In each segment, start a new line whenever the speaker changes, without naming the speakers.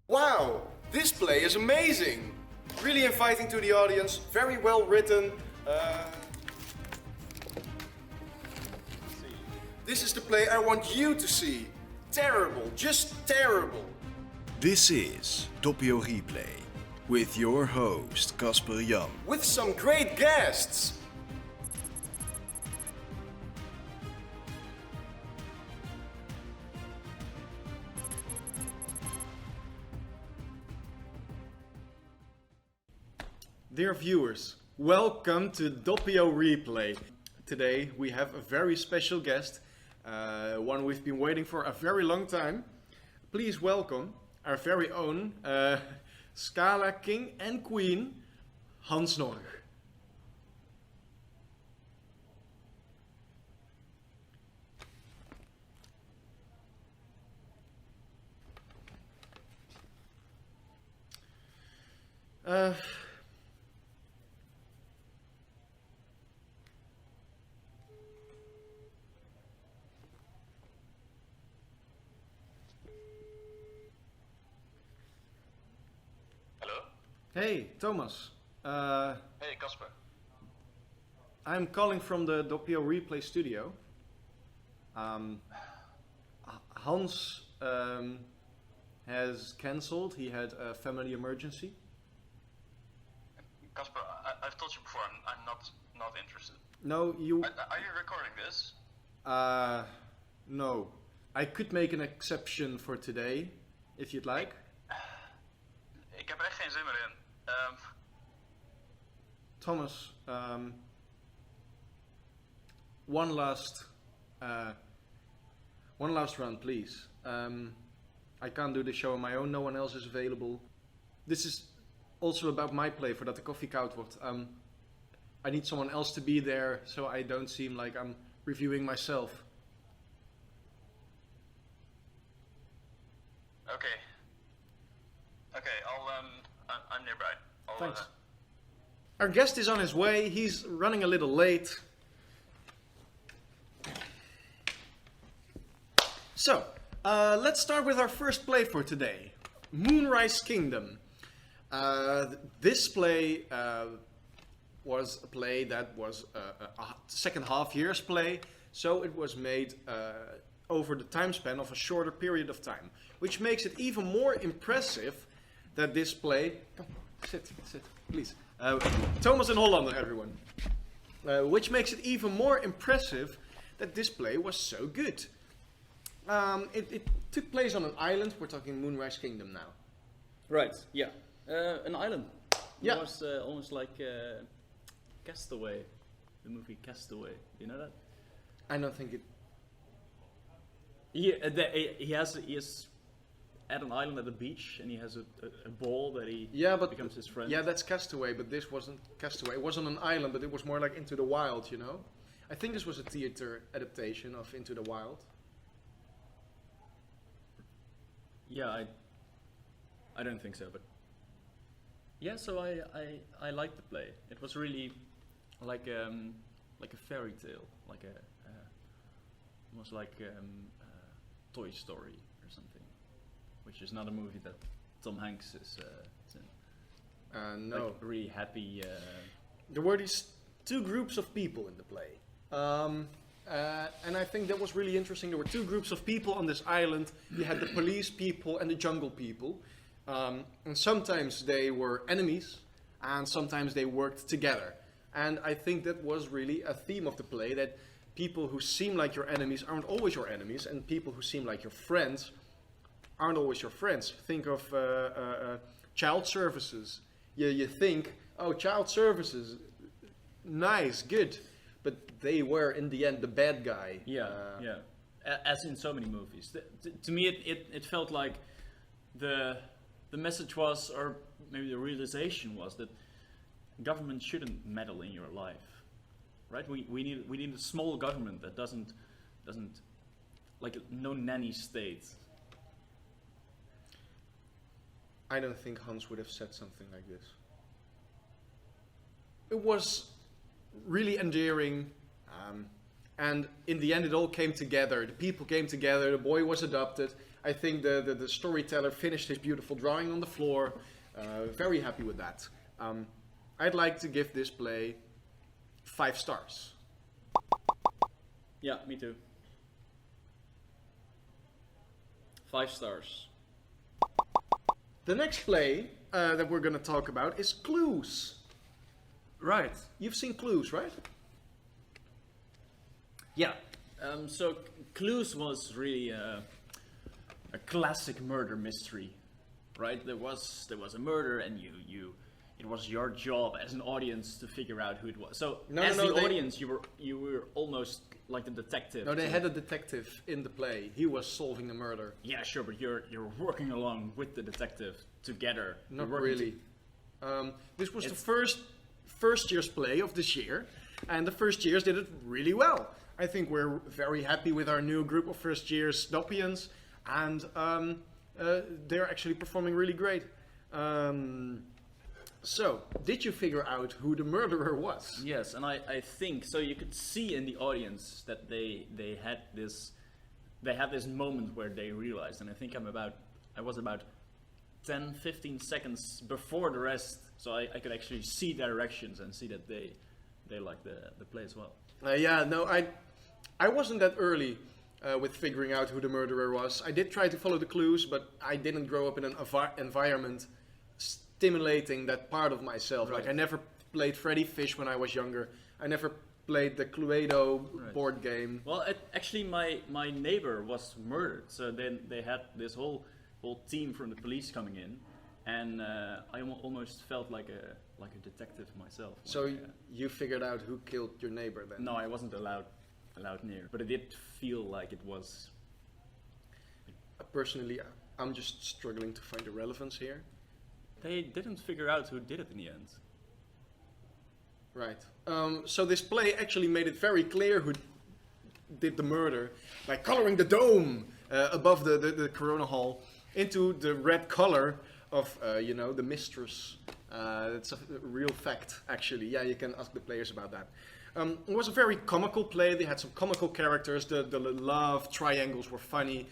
Wow, this play is amazing! Really inviting to the audience, very well written. This is the play I want you to see. Terrible, just terrible.
This is Doppio Replay with your host Kasper Jan.
With some great guests. Dear viewers, welcome to Doppio Replay. Today we have a very special guest, one we've been waiting for a very long time. Please welcome our very own Scala King and Queen, Hans Norg. Hey, Thomas.
Hey, Kasper.
I'm calling from the Doppio Replay studio. Hans has cancelled. He had a family emergency.
Kasper, I've told you before, I'm not interested.
No, you...
Are you recording this?
No. I could make an exception for today, if you'd like.
Ik heb echt geen zin meer in.
Thomas, one last run, please. I can't do the show on my own. No one else is available. This is also about my play, Voordat De Koffie Koud Wordt. I need someone else to be there, so I don't seem like I'm reviewing myself.
Okay. Okay, I'm nearby.
Thanks. Our guest is on his way. He's running a little late. So, let's start with our first play for today. Moonrise Kingdom. This play was a play that was a second half year's play. So it was made over the time span of a shorter period of time. Which makes it even more impressive that this play... Come, sit, please. Thomas and Hollander, everyone. Which makes it even more impressive that this play was so good. It took place on an island. We're talking Moonrise Kingdom now.
Right, yeah. An island.
Yeah.
It was almost like Castaway, the movie Castaway. You know that?
I don't think it...
He is at an island at the beach, and he has a ball that he becomes his friend.
Yeah, that's Castaway, but this wasn't Castaway. It wasn't an island, but it was more like Into the Wild, you know? I think this was a theater adaptation of Into the Wild.
Yeah, I don't think so, but yeah. So I liked the play. It was really like a fairy tale, almost like Toy Story or something, which is not a movie that Tom Hanks is in.
No.
Like really happy.
There were these two groups of people in the play. And I think that was really interesting. There were two groups of people on this island. You had the police people and the jungle people. And sometimes they were enemies, and sometimes they worked together. And I think that was really a theme of the play, that people who seem like your enemies aren't always your enemies, and people who seem like your friends aren't always your friends. Think of child services. You think, oh, child services, nice, good. But they were, in the end, the bad guy.
Yeah, yeah. As in so many movies. To me, it felt like the message was, or maybe the realization was, that government shouldn't meddle in your life, right? We need a small government that doesn't like no nanny state.
I don't think Hans would have said something like this. It was really endearing. And in the end, it all came together. The people came together. The boy was adopted. I think the storyteller finished his beautiful drawing on the floor. Very happy with that. I'd like to give this play 5 stars.
Yeah, me too. 5 stars.
The next play that we're going to talk about is Clues.
Right.
You've seen Clues, right?
Yeah. So Clues was really a classic murder mystery, right? There was a murder, and it was your job as an audience to figure out who it was. So as the audience, you were almost like the detective.
No, they had a detective in the play. He was solving the murder.
Yeah, sure, but you're working along with the detective together.
Not really. This was the first year's play of this year, and the first years did it really well. I think we're very happy with our new group of first years Doppians, and they're actually performing really great. So, did you figure out who the murderer was?
Yes, and I think so. You could see in the audience that they had this moment where they realized, and I think I was about 10-15 seconds before the rest, so I could actually see directions and see that they liked the play as well.
I wasn't that early with figuring out who the murderer was. I did try to follow the clues, but I didn't grow up in an environment stimulating that part of myself.
Right.
Like, I never played Freddy Fish when I was younger. I never played the Cluedo board game.
Well, actually, my neighbor was murdered, so then they had this whole team from the police coming in, and I almost felt like a detective myself.
So you figured out who killed your neighbor then?
No, I wasn't allowed near, but it did feel like it was.
Personally, I'm just struggling to find the relevance here.
They didn't figure out who did it in the end.
Right. So this play actually made it very clear who did the murder by coloring the dome above the Corona Hall into the red color of, the mistress. It's a real fact, actually. Yeah, you can ask the players about that. It was a very comical play. They had some comical characters. The love triangles were funny.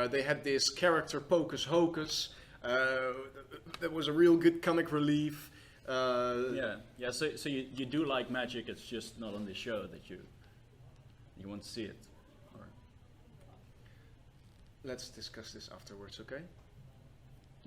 They had this character, Pocus Hocus. That was a real good comic relief.
So you do like magic. It's just not on the show that you want to see it. Or...
Let's discuss this afterwards, okay?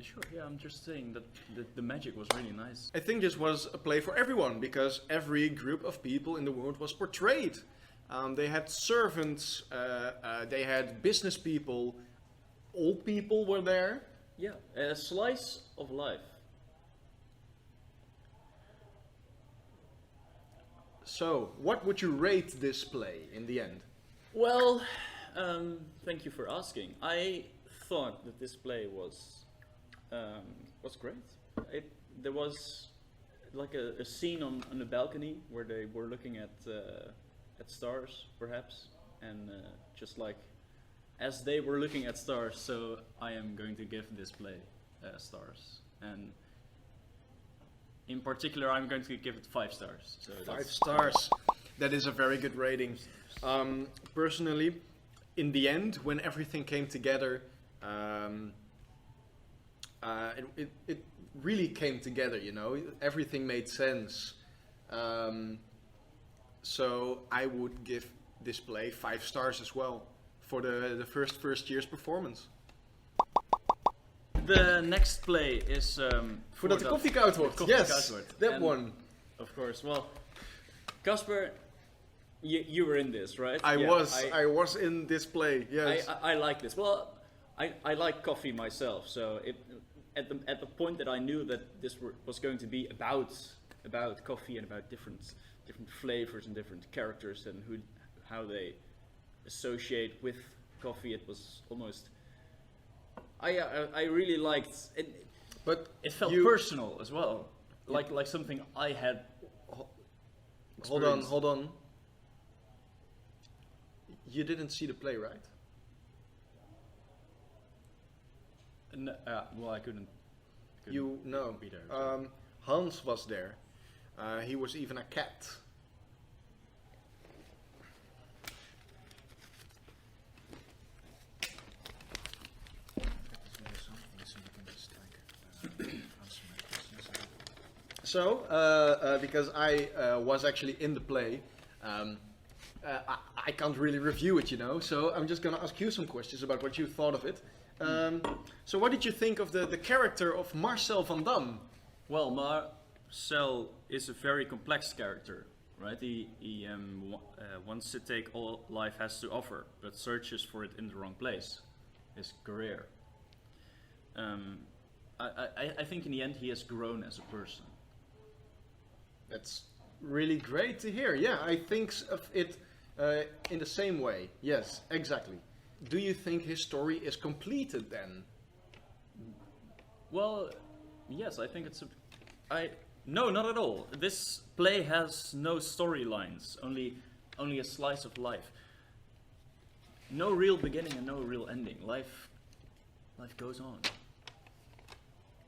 Sure. Yeah, I'm just saying that the magic was really nice.
I think this was a play for everyone because every group of people in the world was portrayed. They had servants. They had business people. Old people were there.
Yeah, a slice of life.
So, what would you rate this play in the end?
Well, thank you for asking. I thought that this play was great. There was like a scene on the balcony where they were looking at stars, perhaps, and just like as they were looking at stars, so I am going to give this play stars. And in particular, I'm going to give it 5 stars. So
5 stars. That is a very good rating. Personally, in the end, when everything came together, it really came together, Everything made sense. So I would give this play 5 stars as well for the first year's performance.
The next play is
Voordat De Koffie Koud Wordt. Yes, that one.
Of course. Well, Kasper, you were in this, right?
I was in this play. Yes.
I like this. Well, I like coffee myself, so at the point that I knew that this was going to be about coffee and about different flavors and different characters and how they associate with coffee, it was almost. I really liked it,
but
it felt personal as well, like something I had.
Hold on. You didn't see the play, right?
Well, I couldn't be there.
Hans was there. He was even a cat. So, because I was actually in the play, I can't really review it, you know. So I'm just gonna ask you some questions about what you thought of it. So what did you think of the character of Marcel van Dam?
Well, Marcel is a very complex character, right? He wants to take all life has to offer, but searches for it in the wrong place, his career. I think in the end he has grown as a person.
That's really great to hear. Yeah, I think of it in the same way. Yes, exactly. Do you think his story is completed then?
Well, yes, I think it's no, not at all. This play has no storylines, only a slice of life. No real beginning and no real ending. Life goes on.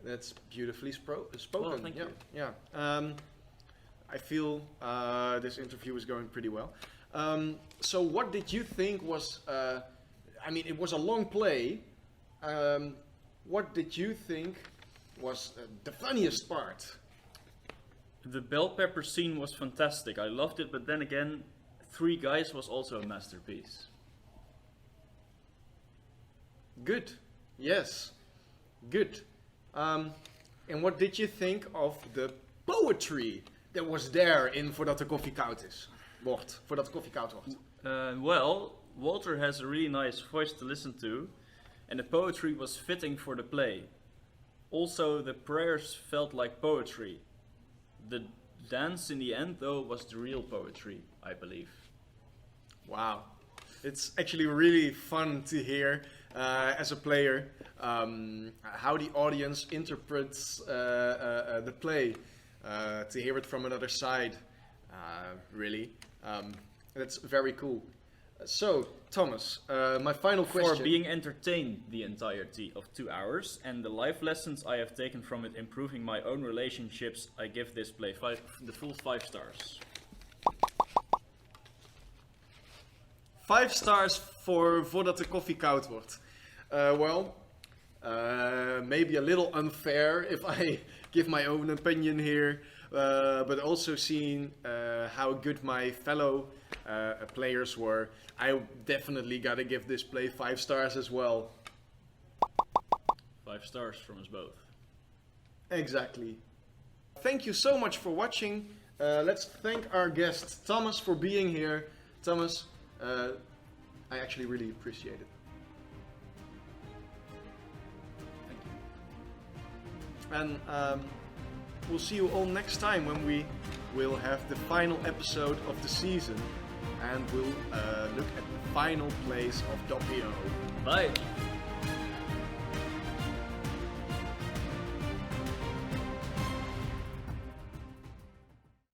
That's beautifully spoken.
Well, thank you.
Yeah. I feel this interview is going pretty well. So what did you think was, I mean, it was a long play. What did you think was the funniest part?
The bell pepper scene was fantastic. I loved it, but then again, Three Guys was also a masterpiece.
Good. Yes. Good. And what did you think of the poetry that was there in Voordat De Koffie Koud Wordt? Voordat De Koffie Koud Wordt.
Well, Walter has a really nice voice to listen to, and the poetry was fitting for the play. Also, the prayers felt like poetry. The dance in the end, though, was the real poetry, I believe.
Wow. It's actually really fun to hear as a player how the audience interprets the play, to hear it from another side, really. That's very cool. So, Thomas, my final question.
For being entertained the entirety of 2 hours and the life lessons I have taken from it improving my own relationships, I give this play the full 5 stars.
5 stars for Voordat De Koffie Koud Wordt. Well, maybe a little unfair if I give my own opinion here, but also seeing how good my fellow players were, I definitely gotta give this play 5 stars as well.
5 stars from us both.
Exactly. Thank you so much for watching. Let's thank our guest Thomas for being here. Thomas, I actually really appreciate it.
Thank you.
And we'll see you all next time when we will have the final episode of the season and we'll look at the final plays of Doppio.
Bye!